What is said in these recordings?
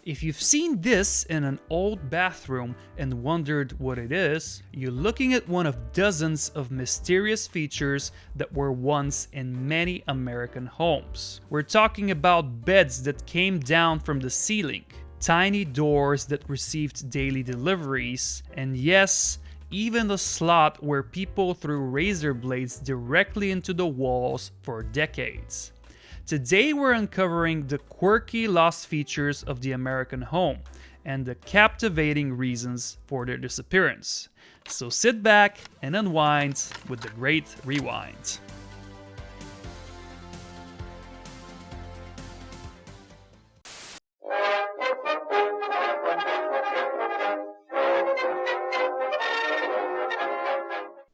If you've seen this in an old bathroom and wondered what it is, you're looking at one of dozens of mysterious features that were once in many American homes. We're talking about beds that came down from the ceiling, tiny doors that received daily deliveries, and yes, even the slot where people threw razor blades directly into the walls for decades. Today we're uncovering the quirky lost features of the American home and the captivating reasons for their disappearance. So sit back and unwind with the Great Rewind.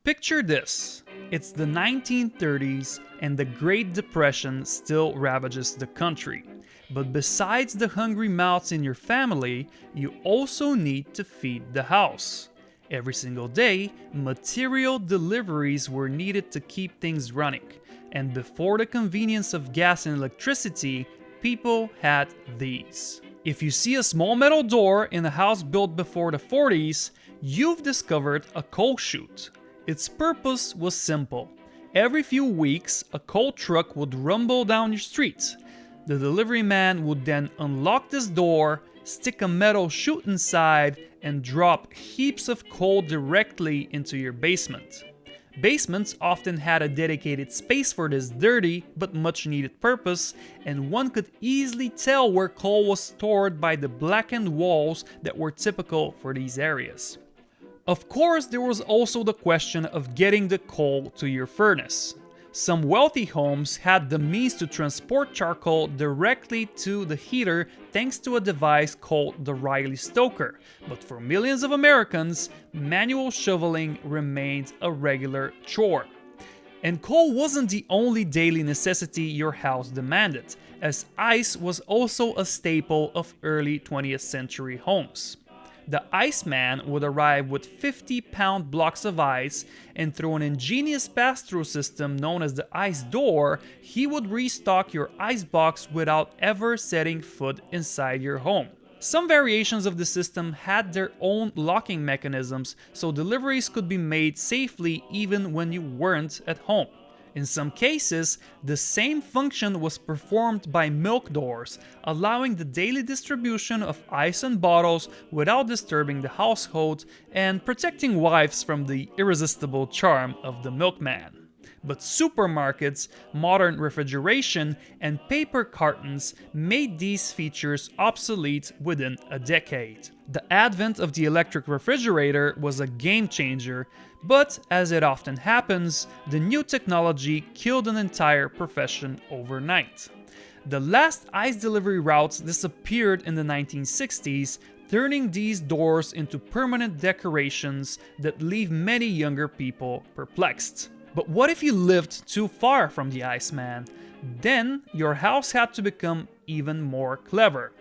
Picture this. It's the 1930s and the Great Depression still ravages the country. But besides the hungry mouths in your family, you also need to feed the house. Every single day, material deliveries were needed to keep things running. And before the convenience of gas and electricity, people had these. If you see a small metal door in a house built before the 40s, you've discovered a coal chute. Its purpose was simple. Every few weeks, a coal truck would rumble down your street. The delivery man would then unlock this door, stick a metal chute inside, and drop heaps of coal directly into your basement. Basements often had a dedicated space for this dirty but much needed purpose, and one could easily tell where coal was stored by the blackened walls that were typical for these areas. Of course, there was also the question of getting the coal to your furnace. Some wealthy homes had the means to transport charcoal directly to the heater thanks to a device called the Riley Stoker, but for millions of Americans, manual shoveling remained a regular chore. And coal wasn't the only daily necessity your house demanded, as ice was also a staple of early 20th century homes. The Iceman would arrive with 50-pound blocks of ice, and through an ingenious pass-through system known as the ice door, he would restock your icebox without ever setting foot inside your home. Some variations of the system had their own locking mechanisms, so deliveries could be made safely even when you weren't at home. In some cases, the same function was performed by milk doors, allowing the daily distribution of ice and bottles without disturbing the household and protecting wives from the irresistible charm of the milkman. But supermarkets, modern refrigeration, and paper cartons made these features obsolete within a decade. The advent of the electric refrigerator was a game changer, but as it often happens, the new technology killed an entire profession overnight. The last ice delivery routes disappeared in the 1960s, turning these doors into permanent decorations that leave many younger people perplexed. But what if you lived too far from the Iceman? Then your house had to become even more clever.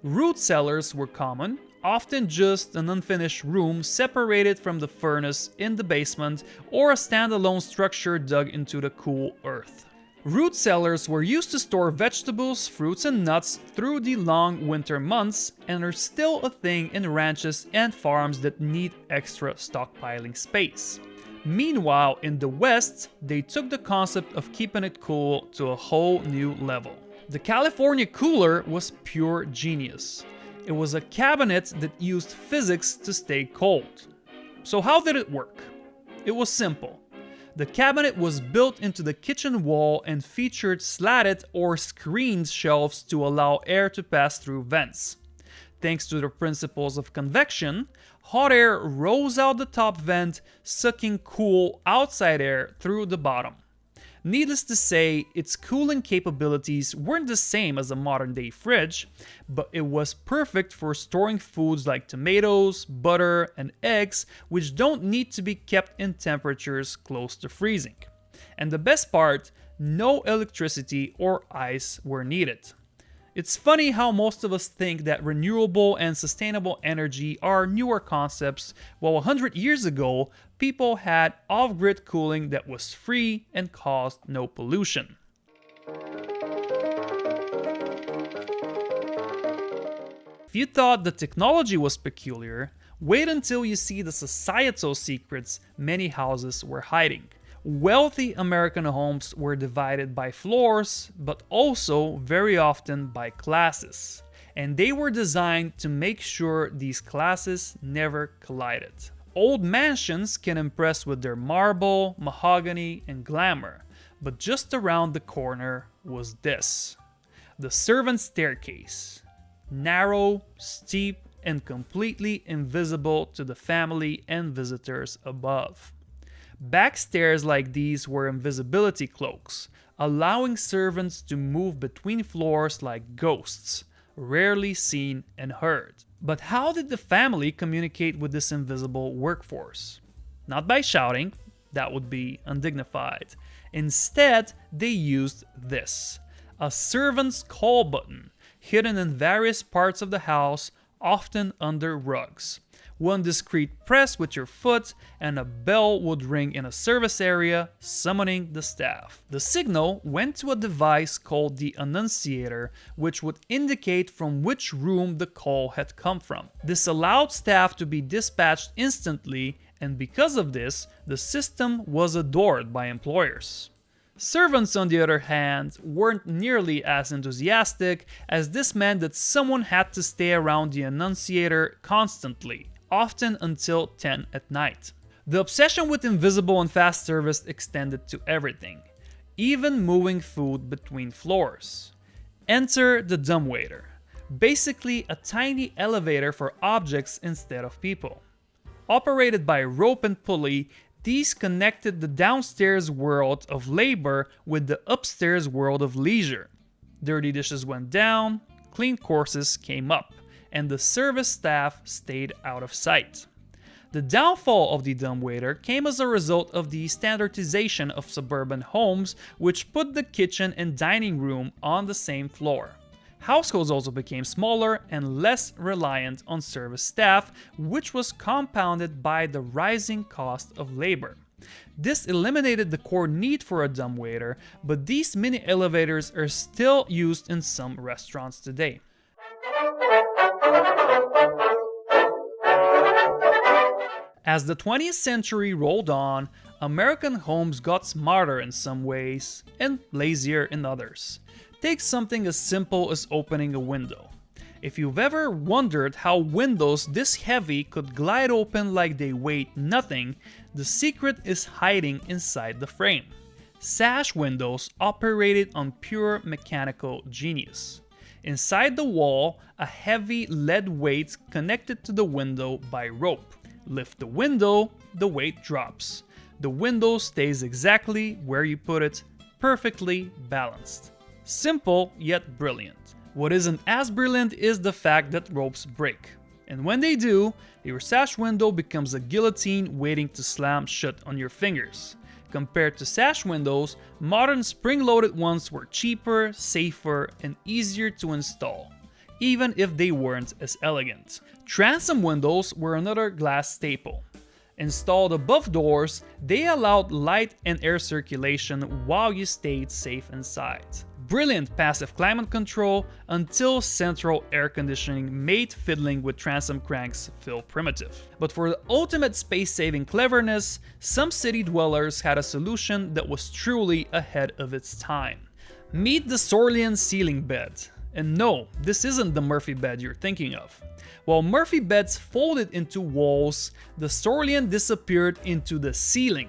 Root cellars were common, often just an unfinished room separated from the furnace in the basement or a standalone structure dug into the cool earth. Root cellars were used to store vegetables, fruits, and nuts through the long winter months and are still a thing in ranches and farms that need extra stockpiling space. Meanwhile, in the West, they took the concept of keeping it cool to a whole new level. The California cooler was pure genius. It was a cabinet that used physics to stay cold. So how did it work? It was simple. The cabinet was built into the kitchen wall and featured slatted or screened shelves to allow air to pass through vents. Thanks to the principles of convection, hot air rose out the top vent, sucking cool outside air through the bottom. Needless to say, its cooling capabilities weren't the same as a modern-day fridge, but it was perfect for storing foods like tomatoes, butter, and eggs, which don't need to be kept in temperatures close to freezing. And the best part, no electricity or ice were needed. It's funny how most of us think that renewable and sustainable energy are newer concepts, while 100 years ago, people had off-grid cooling that was free and caused no pollution. If you thought the technology was peculiar, wait until you see the societal secrets many houses were hiding. Wealthy American homes were divided by floors, but also very often by classes. And they were designed to make sure these classes never collided. Old mansions can impress with their marble, mahogany, and glamour, but just around the corner was this: the servant staircase. Narrow, steep, and completely invisible to the family and visitors above. Back stairs like these were invisibility cloaks, allowing servants to move between floors like ghosts, rarely seen and heard. But how did the family communicate with this invisible workforce? Not by shouting, that would be undignified. Instead, they used this: a servant's call button, hidden in various parts of the house, often under rugs. One discreet press with your foot and a bell would ring in a service area, summoning the staff. The signal went to a device called the annunciator, which would indicate from which room the call had come from. This allowed staff to be dispatched instantly, and because of this, the system was adored by employers. Servants, on the other hand, weren't nearly as enthusiastic, as this meant that someone had to stay around the annunciator constantly, often until 10 at night. The obsession with invisible and fast service extended to everything, even moving food between floors. Enter the dumbwaiter, basically a tiny elevator for objects instead of people. Operated by rope and pulley, these connected the downstairs world of labor with the upstairs world of leisure. Dirty dishes went down, clean courses came up, and the service staff stayed out of sight. The downfall of the dumbwaiter came as a result of the standardization of suburban homes, which put the kitchen and dining room on the same floor. Households also became smaller and less reliant on service staff, which was compounded by the rising cost of labor. This eliminated the core need for a dumbwaiter, but these mini elevators are still used in some restaurants today. As the 20th century rolled on, American homes got smarter in some ways and lazier in others. Take something as simple as opening a window. If you've ever wondered how windows this heavy could glide open like they weighed nothing, the secret is hiding inside the frame. Sash windows operated on pure mechanical genius. Inside the wall, a heavy lead weight connected to the window by rope. Lift the window, the weight drops. The window stays exactly where you put it, perfectly balanced. Simple yet brilliant. What isn't as brilliant is the fact that ropes break. And when they do, your sash window becomes a guillotine waiting to slam shut on your fingers. Compared to sash windows, modern spring-loaded ones were cheaper, safer, and easier to install, even if they weren't as elegant. Transom windows were another glass staple. Installed above doors, they allowed light and air circulation while you stayed safe inside. Brilliant passive climate control until central air conditioning made fiddling with transom cranks feel primitive. But for the ultimate space-saving cleverness, some city dwellers had a solution that was truly ahead of its time. Meet the Sorlian ceiling bed. And no, this isn't the Murphy bed you're thinking of. While Murphy beds folded into walls, the Sorlian disappeared into the ceiling.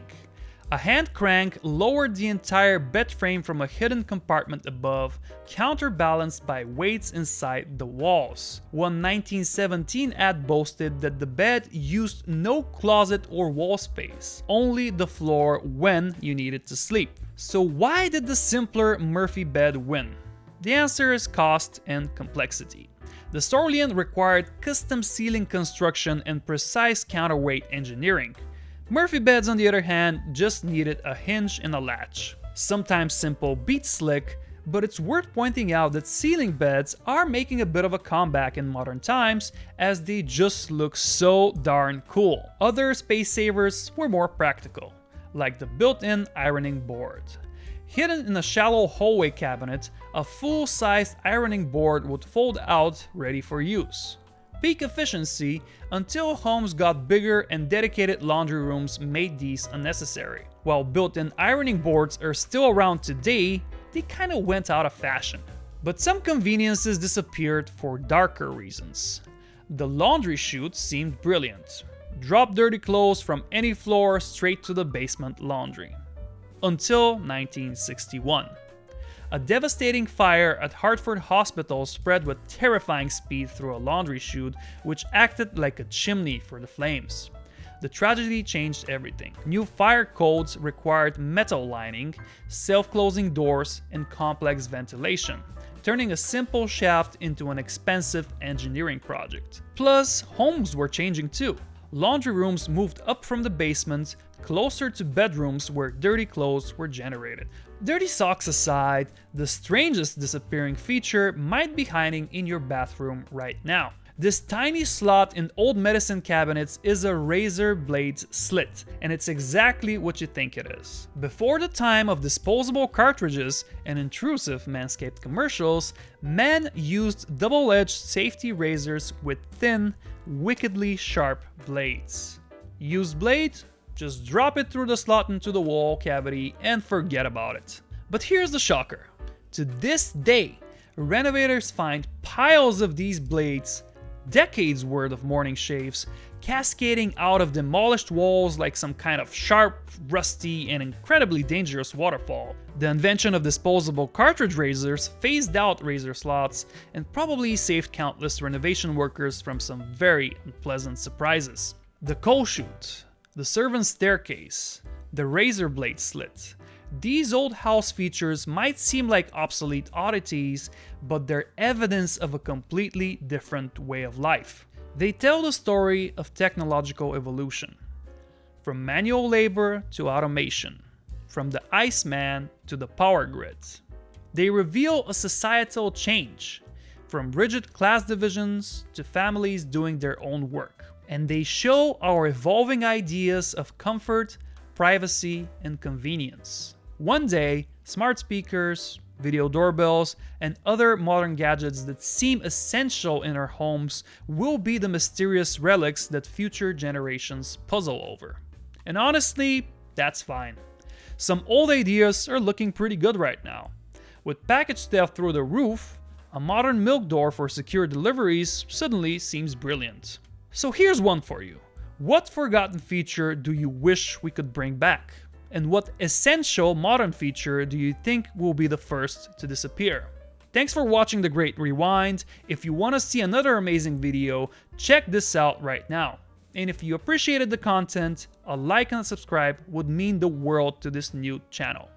A hand crank lowered the entire bed frame from a hidden compartment above, counterbalanced by weights inside the walls. One 1917 ad boasted that the bed used no closet or wall space, only the floor when you needed to sleep. So why did the simpler Murphy bed win? The answer is cost and complexity. The Sorlian required custom ceiling construction and precise counterweight engineering. Murphy beds, on the other hand, just needed a hinge and a latch. Sometimes simple beats slick, but it's worth pointing out that ceiling beds are making a bit of a comeback in modern times, as they just look so darn cool. Other space savers were more practical, like the built-in ironing board. Hidden in a shallow hallway cabinet, a full-sized ironing board would fold out, ready for use. Peak efficiency until homes got bigger and dedicated laundry rooms made these unnecessary. While built-in ironing boards are still around today, they kinda went out of fashion. But some conveniences disappeared for darker reasons. The laundry chute seemed brilliant. Drop dirty clothes from any floor straight to the basement laundry. Until 1961. A devastating fire at Hartford Hospital spread with terrifying speed through a laundry chute, which acted like a chimney for the flames. The tragedy changed everything. New fire codes required metal lining, self-closing doors, and complex ventilation, turning a simple shaft into an expensive engineering project. Plus, homes were changing too. Laundry rooms moved up from the basement, closer to bedrooms where dirty clothes were generated. Dirty socks aside, the strangest disappearing feature might be hiding in your bathroom right now. This tiny slot in old medicine cabinets is a razor blade slit, and it's exactly what you think it is. Before the time of disposable cartridges and intrusive Manscaped commercials, men used double-edged safety razors with thin, wickedly sharp blades. Used blade? Just drop it through the slot into the wall cavity and forget about it. But here's the shocker. To this day, renovators find piles of these blades, decades worth of morning shaves, cascading out of demolished walls like some kind of sharp, rusty, and incredibly dangerous waterfall. The invention of disposable cartridge razors phased out razor slots and probably saved countless renovation workers from some very unpleasant surprises. The coal chute, the servant's staircase, the razor blade slit. These old house features might seem like obsolete oddities, but they're evidence of a completely different way of life. They tell the story of technological evolution. From manual labor to automation, from the Iceman to the power grid. They reveal a societal change, from rigid class divisions to families doing their own work. And they show our evolving ideas of comfort, privacy, and convenience. One day, smart speakers, video doorbells, and other modern gadgets that seem essential in our homes will be the mysterious relics that future generations puzzle over. And honestly, that's fine. Some old ideas are looking pretty good right now. With package theft through the roof, a modern milk door for secure deliveries suddenly seems brilliant. So here's one for you. What forgotten feature do you wish we could bring back? And what essential modern feature do you think will be the first to disappear? Thanks for watching The Great Rewind. If you want to see another amazing video, check this out right now. And if you appreciated the content, a like and a subscribe would mean the world to this new channel.